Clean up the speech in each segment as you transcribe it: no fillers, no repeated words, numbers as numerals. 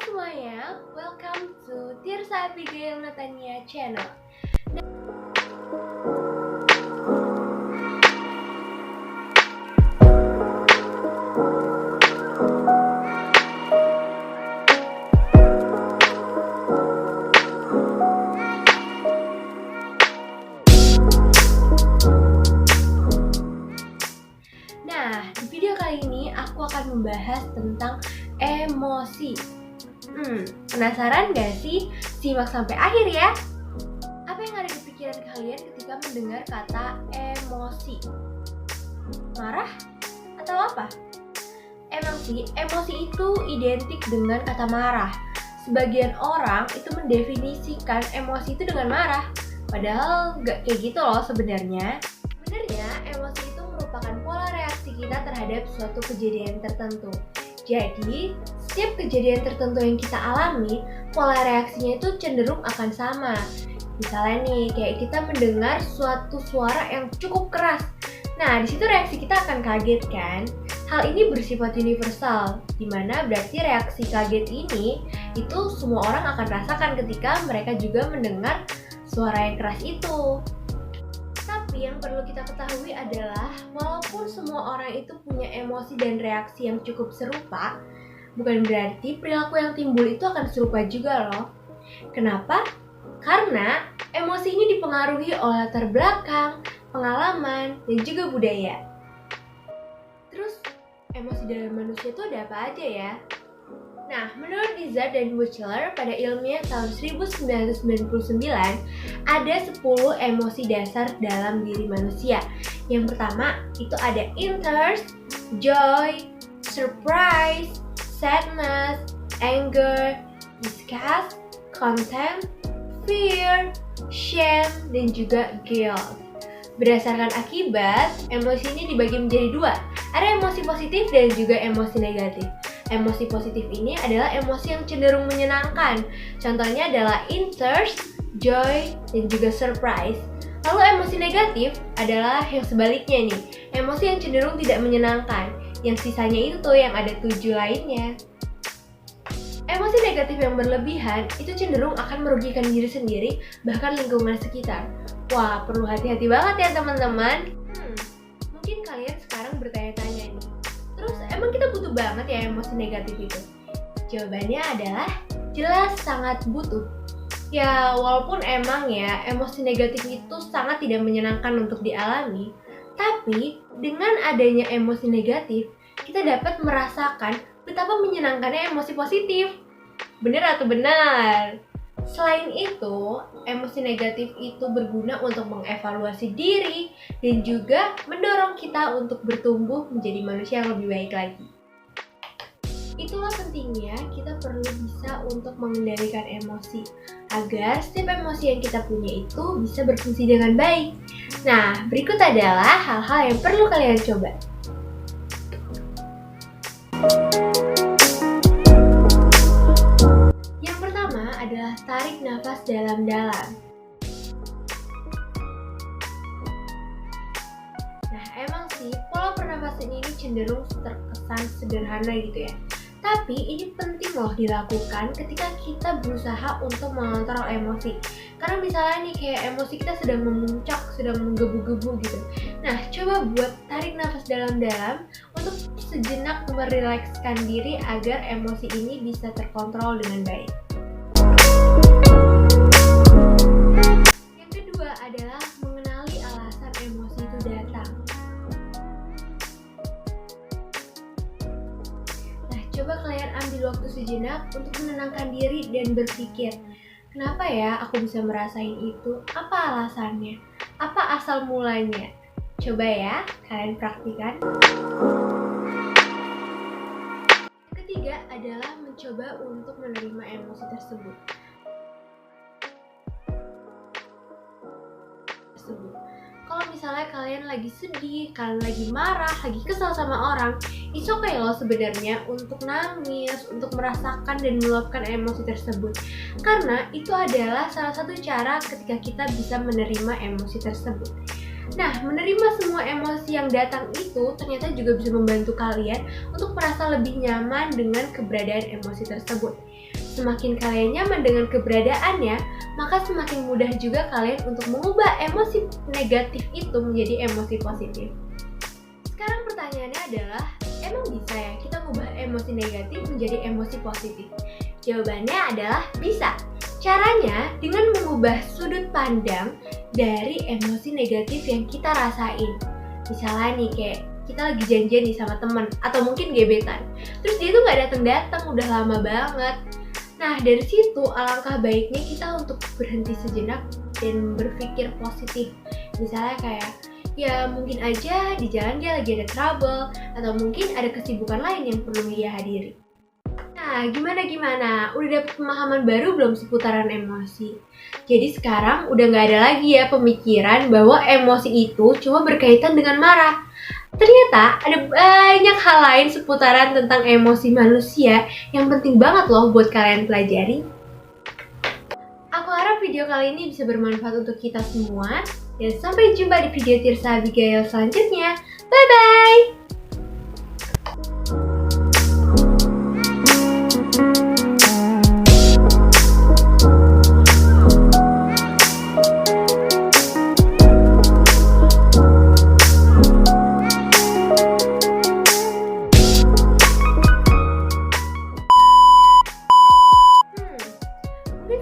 semuanya, welcome to Tirsa Abigail Natania Channel. Nah, di video kali ini aku akan membahas tentang emosi. Penasaran gak sih? Simak sampai akhir ya. Apa yang ada di pikiran kalian ketika mendengar kata emosi? Marah? Atau apa? Emang sih, emosi itu identik dengan kata marah. Sebagian orang itu mendefinisikan emosi itu dengan marah. Padahal gak kayak gitu loh sebenarnya. Sebenarnya emosi itu merupakan pola reaksi kita terhadap suatu kejadian tertentu. Jadi, setiap kejadian tertentu yang kita alami, pola reaksinya itu cenderung akan sama. Misalnya nih, kayak kita mendengar suatu suara yang cukup keras. Nah, di situ reaksi kita akan kaget kan? Hal ini bersifat universal, di mana berarti reaksi kaget ini itu semua orang akan rasakan ketika mereka juga mendengar suara yang keras itu. Tapi yang perlu kita ketahui adalah walaupun semua orang itu punya emosi dan reaksi yang cukup serupa, bukan berarti perilaku yang timbul itu akan serupa juga loh. Kenapa? Karena emosi ini dipengaruhi oleh latar belakang, pengalaman, dan juga budaya. Terus, emosi dalam manusia itu ada apa aja ya? Nah, menurut Izzard dan Wechsler pada ilmiah tahun 1999, ada 10 emosi dasar dalam diri manusia. Yang pertama, itu ada interest, joy, surprise, sadness, anger, disgust, contempt, fear, shame, dan juga guilt. Berdasarkan akibat, emosi ini dibagi menjadi dua. Ada emosi positif dan juga emosi negatif. Emosi positif ini adalah emosi yang cenderung menyenangkan. Contohnya adalah interest, joy, dan juga surprise. Lalu emosi negatif adalah yang sebaliknya nih, emosi yang cenderung tidak menyenangkan. Yang sisanya itu tuh yang ada 7 lainnya. Emosi negatif yang berlebihan itu cenderung akan merugikan diri sendiri, bahkan lingkungan sekitar. Wah, perlu hati-hati banget ya teman-teman. Mungkin kalian sekarang bertanya-tanya nih, terus emang kita butuh banget ya emosi negatif itu? Jawabannya adalah jelas sangat butuh. Ya, walaupun emang ya emosi negatif itu sangat tidak menyenangkan untuk dialami, tapi dengan adanya emosi negatif, kita dapat merasakan betapa menyenangkannya emosi positif. Bener atau benar? Selain itu, emosi negatif itu berguna untuk mengevaluasi diri dan juga mendorong kita untuk bertumbuh menjadi manusia yang lebih baik lagi. Itulah pentingnya kita perlu bisa untuk mengendalikan emosi agar setiap emosi yang kita punya itu bisa berfungsi dengan baik. Nah, berikut adalah hal-hal yang perlu kalian coba. Adalah tarik nafas dalam-dalam. Nah, emang sih pola pernapasan ini cenderung terkesan sederhana gitu ya. Tapi ini penting loh dilakukan ketika kita berusaha untuk mengontrol emosi. Karena misalnya nih kayak emosi kita sedang memuncak, sedang menggebu-gebu gitu. Nah, coba buat tarik nafas dalam-dalam untuk sejenak merilekskan diri agar emosi ini bisa terkontrol dengan baik. Yang kedua adalah mengenali alasan emosi itu datang. Nah, coba kalian ambil waktu sejenak untuk menenangkan diri dan berpikir, kenapa ya aku bisa merasain itu? Apa alasannya? Apa asal mulanya? Coba ya, kalian praktikan. Yang ketiga adalah mencoba untuk menerima emosi tersebut. Kalau misalnya kalian lagi sedih, kalian lagi marah, lagi kesal sama orang, it's okay loh sebenarnya untuk nangis, untuk merasakan dan meluapkan emosi tersebut. Karena itu adalah salah satu cara ketika kita bisa menerima emosi tersebut. Nah, menerima semua emosi yang datang itu ternyata juga bisa membantu kalian untuk merasa lebih nyaman dengan keberadaan emosi tersebut. Semakin kalian nyaman dengan keberadaannya, maka semakin mudah juga kalian untuk mengubah emosi negatif itu menjadi emosi positif. Sekarang pertanyaannya adalah, emang bisa ya kita mengubah emosi negatif menjadi emosi positif? Jawabannya adalah bisa. Caranya dengan mengubah sudut pandang dari emosi negatif yang kita rasain. Misalnya nih kayak kita lagi janjian nih sama temen atau mungkin gebetan, terus dia tuh gak datang-datang udah lama banget. Nah dari situ alangkah baiknya kita untuk berhenti sejenak dan berpikir positif. Misalnya kayak ya mungkin aja di jalan dia lagi ada trouble atau mungkin ada kesibukan lain yang perlu dia hadiri. Nah gimana? Udah dapet pemahaman baru belum seputaran emosi? Jadi sekarang udah gak ada lagi ya pemikiran bahwa emosi itu cuma berkaitan dengan marah. Ternyata ada banyak hal lain seputaran tentang emosi manusia yang penting banget loh buat kalian pelajari. Aku harap video kali ini bisa bermanfaat untuk kita semua. Dan sampai jumpa di video Tirsa Abigail selanjutnya. Bye-bye!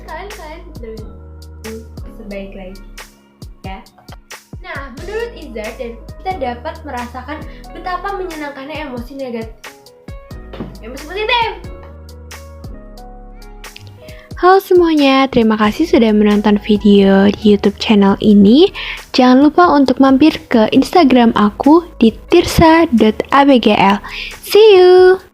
Kalian sebaik lagi ya. Nah, menurut Izzard dan kita dapat merasakan betapa menyenangkannya emosi negatif. Emosi positif. Halo semuanya, terima kasih sudah menonton video di YouTube channel ini. Jangan lupa untuk mampir ke Instagram aku di tirsa.abgl. See you.